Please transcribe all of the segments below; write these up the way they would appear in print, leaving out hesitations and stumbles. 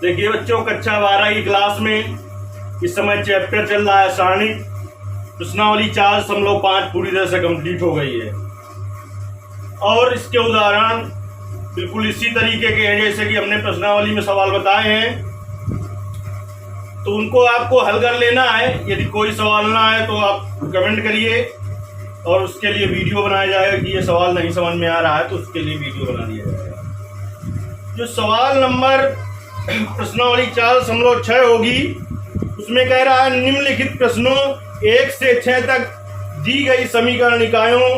देखिए बच्चों, कक्षा 12 की क्लास में इस समय चैप्टर चल रहा है सारणी। प्रश्नावली 4.5 पूरी तरह से कंप्लीट हो गई है और इसके उदाहरण बिल्कुल इसी तरीके के हैं जैसे कि हमने प्रश्नावली में सवाल बताए हैं, तो उनको आपको हल कर लेना है। यदि कोई सवाल ना आए तो आप कमेंट करिए और उसके लिए वीडियो बनाया जाएगा कि ये सवाल नहीं समझ में आ रहा है तो उसके लिए वीडियो बना दिया जाएगा। जो सवाल नंबर प्रश्नावली 4.6 होगी उसमें कह रहा है निम्नलिखित प्रश्नों 1 से 6 तक दी गई समीकरण निकायों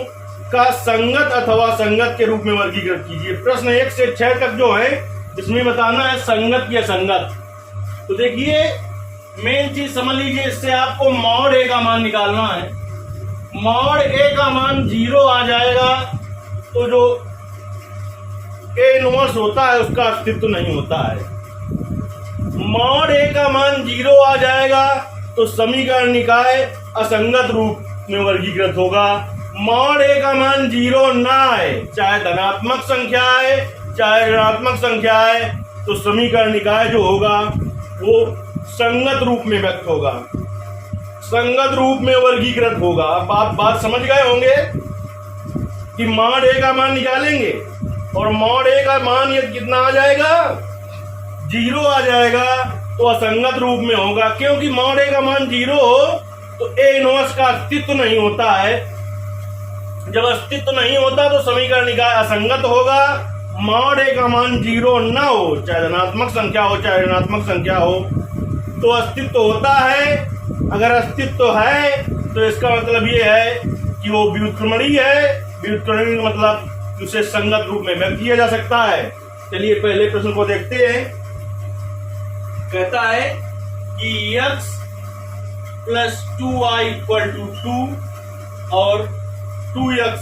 का संगत अथवा असंगत के रूप में वर्गीकृत कीजिए। प्रश्न 1 से 6 तक जो है इसमें बताना है संगत या असंगत। तो देखिए मेन चीज समझ लीजिए, इससे आपको मॉड ए का मान निकालना है। मॉड ए का मान 0 आ जाएगा तो जो ए इनवर्स होता है उसका अस्तित्व नहीं होता है। मॉड ए का मान 0 आ जाएगा तो समीकरण निकाय असंगत रूप में वर्गीकृत होगा। मॉड ए का मान 0 ना आए, चाहे धनात्मक संख्या है चाहे ऋणात्मक संख्या है, तो समीकरण निकाय जो होगा वो संगत रूप में व्यक्त होगा, संगत रूप में वर्गीकृत होगा। अब आप बात समझ गए होंगे कि मॉड ए का मान निकालेंगे और मॉड ए का मान यदि कितना आ जाएगा 0 आ जाएगा तो असंगत रूप में होगा, क्योंकि मॉड ए का मान 0 हो तो ए इनवर्स का अस्तित्व नहीं होता है। जब अस्तित्व नहीं होता तो समीकरण निकाय असंगत होगा। मॉड ए का मान 0 ना हो, चाहे धनात्मक संख्या हो चाहे ऋणात्मक संख्या हो, तो अस्तित्व होता है। अगर अस्तित्व है तो इसका मतलब ये है कि वो व्युत्क्रमणीय है। व्युत्क्रमणीय मतलब उसे संगत रूप में व्यक्त किया जा सकता है। चलिए पहले प्रश्न को देखते हैं। कहता है कि x + 2y = 2 और 2x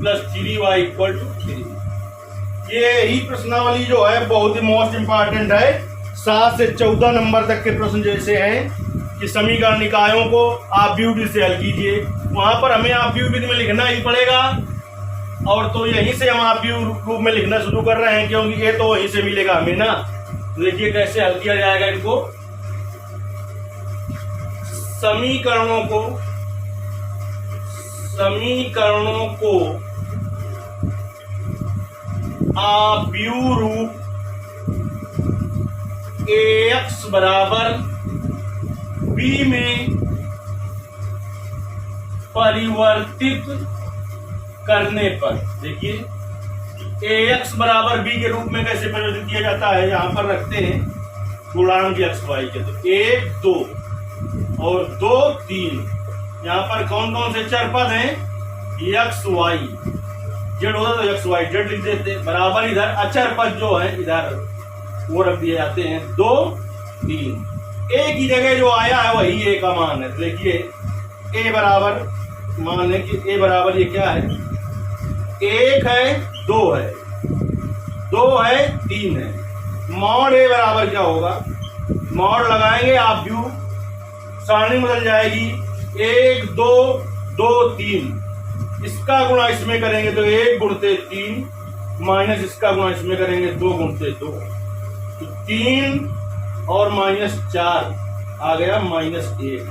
+ 3y = 3। ये ही प्रश्नावली जो है बहुत ही मोस्ट इंपॉर्टेंट है। 7 से 14 नंबर तक के प्रश्न जैसे हैं कि समीकरण निकायों को आप व्युत्क्रम से हल कीजिए, वहां पर हमें आप व्युत्क्रम में लिखना ही पड़ेगा। और तो यहीं से हम आप व्युत्क्रम रूप में लिखना शुरू कर रहे हैं क्योंकि ये तो वहीं से मिलेगा हमें ना। देखिए कैसे हल किया जाएगा इनको। समीकरणों को व्युत्क्रम रूप ax बराबर b में परिवर्तित करने पर, देखिए ax बराबर b के रूप में कैसे परिवर्तित किया जाता है। यहाँ पर रखते हैं गुणांक x y के, तो 1 2 और 2 3। यहाँ पर कौन कौन से चर पद हैं, x y, जेड होता तो x y जेड लिख देते, बराबर इधर अचर पद जो है इधर वो रख दिए जाते हैं 2 3। a की जगह जो आया है वही a का मान है। देखिए a बराबर, मान है कि a बराबर ये क्या है, 1 है 2 है 2 है 3 है। मॉड a बराबर क्या होगा, मॉड लगाएंगे आप व्यू, सारणी बदल जाएगी 1 2 2 3। इसका गुणा इसमें करेंगे तो 1 × 3 माइनस इसका गुणा इसमें करेंगे 2 × 2, तो 3 और -4 आ गया -1।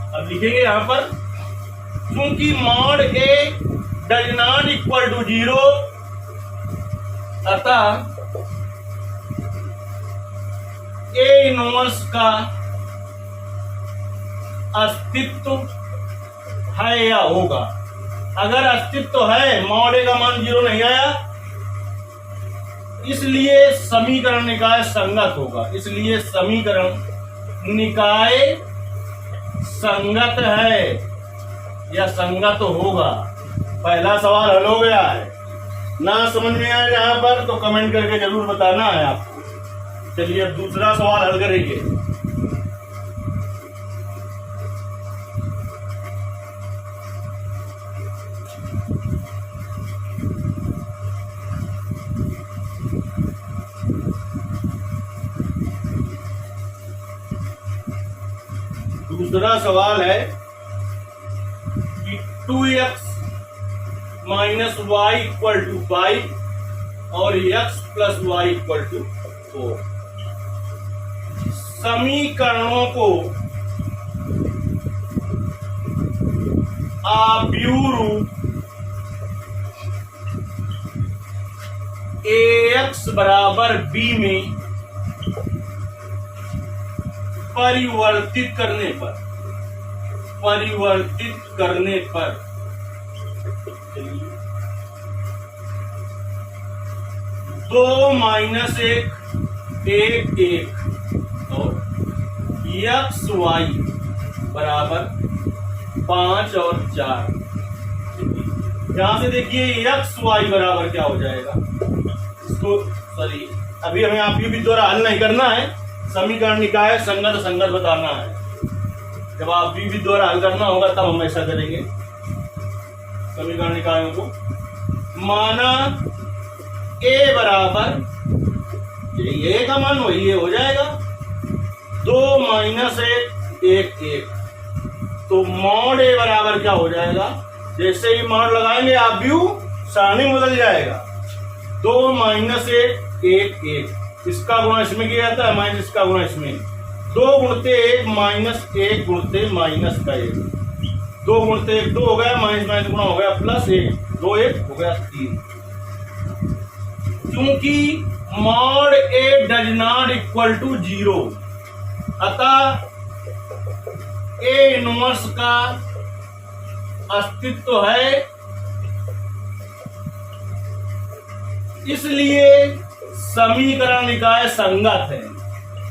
अब लिखेंगे यहां पर क्योंकि mod a does not equal to 0, अतः a इनवर्स का अस्तित्व है या होगा। अगर अस्तित्व है, मॉड ए का मान 0 नहीं आया, इसलिए समीकरण निकाय संगत होगा। इसलिए समीकरण निकाय संगत है या संगत होगा। पहला सवाल हल हो गया है। ना समझ में आए यहाँ पर तो कमेंट करके जरूर बताना है आपको। चलिए अब दूसरा सवाल हल करेंगे। दूसरा सवाल है कि 2x - y = 5 और x + y = 4। समीकरणों को आव्यूह ax बराबर b में परिवर्तित करने पर दो माइनस एक एक एक और एक्स वाई बराबर 5 और 4। यहां से देखिए एक्स वाई बराबर क्या हो जाएगा, इसको सॉरी अभी हमें आपकी भी द्वारा हल नहीं करना है, समीकरण निकाय संगत असंगत बताना है। जब आप भी द्वारा हल करना होगा तब हम ऐसा करेंगे। समीकरण निकायों को माना a बराबर ये का मान वही ये हो जाएगा 2 माइनस एक एक, तो मॉड a बराबर क्या हो जाएगा, जैसे ही मॉड लगाएंगे आप व्यू सारणी बदल जाएगा। 2 माइनस एक एक, इसका गुणा इसमें किया जाता है, माइनस इसका गुणा इसमें, 2 गुणते 1 माइनस 1 गुणते माइनस का 1, 2 गुणते 1 2 हो गया, माइनस माइनस गुणा हो गया प्लस 1, 2 1 हो गया 3। क्योंकि mod a does not equal to 0, अतः a इनवर्स का अस्तित्व है, इसलिए समीकरण निकाय संगत है,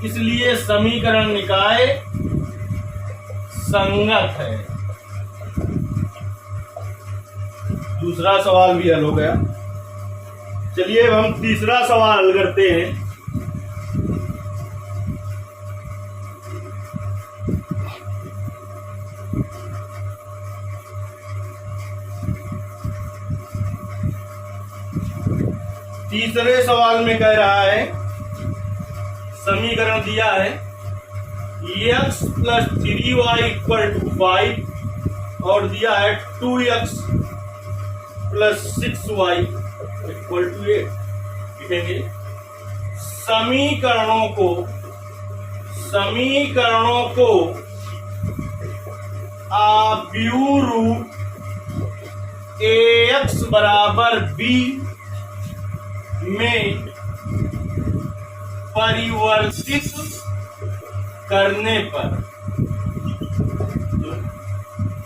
इसलिए समीकरण निकाय संगत है। दूसरा सवाल भी हल हो गया। चलिए अब हम तीसरा सवाल हल करते हैं। तीसरे सवाल में कह रहा है, समीकरण दिया है x plus 3y equal to 5 और दिया है 2x plus 6y equal to 8। लिखेंगे समीकरणों को आव्यूह रूप ax बराबर b में परिवर्तित करने पर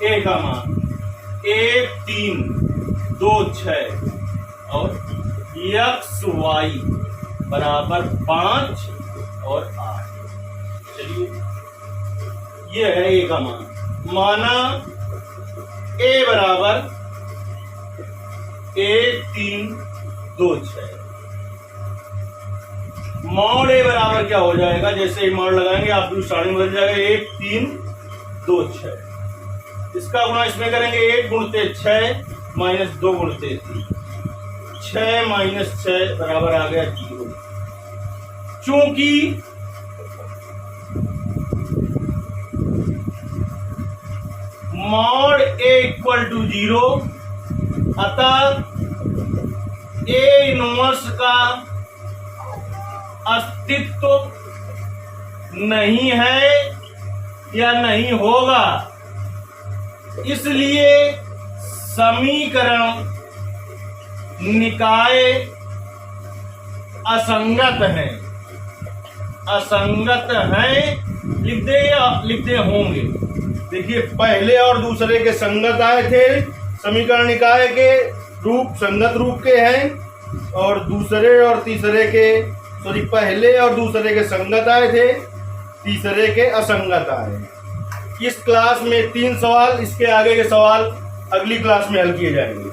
a का मान 1 3 2 6 और एक्स वाई बराबर 5 और 8। चलिए ये है a का मान। माना a बराबर 1 3 2 6, मॉड a बराबर क्या हो जाएगा, जैसे ही मॉड लगाएंगे आप सारणी बदल जाएगा 1 3 2 6, इसका गुणा इसमें करेंगे 1 गुणते 6 माइनस 2 गुणते 3, 6 माइनस 6 बराबर आ गया 0। चूंकि मॉड a इक्वल टू 0, अतः a इनवर्स का अस्तित्व नहीं है या नहीं होगा, इसलिए समीकरण निकाय असंगत हैं, लिखते होंगे। देखिए पहले और दूसरे के संगत आए थे, समीकरण निकाय के रूप संगत रूप के हैं, और दूसरे और तीसरे के पहले और दूसरे के संगत आए थे, तीसरे के असंगत आए। इस क्लास में 3 सवाल, इसके आगे के सवाल अगली क्लास में हल किए जाएंगे।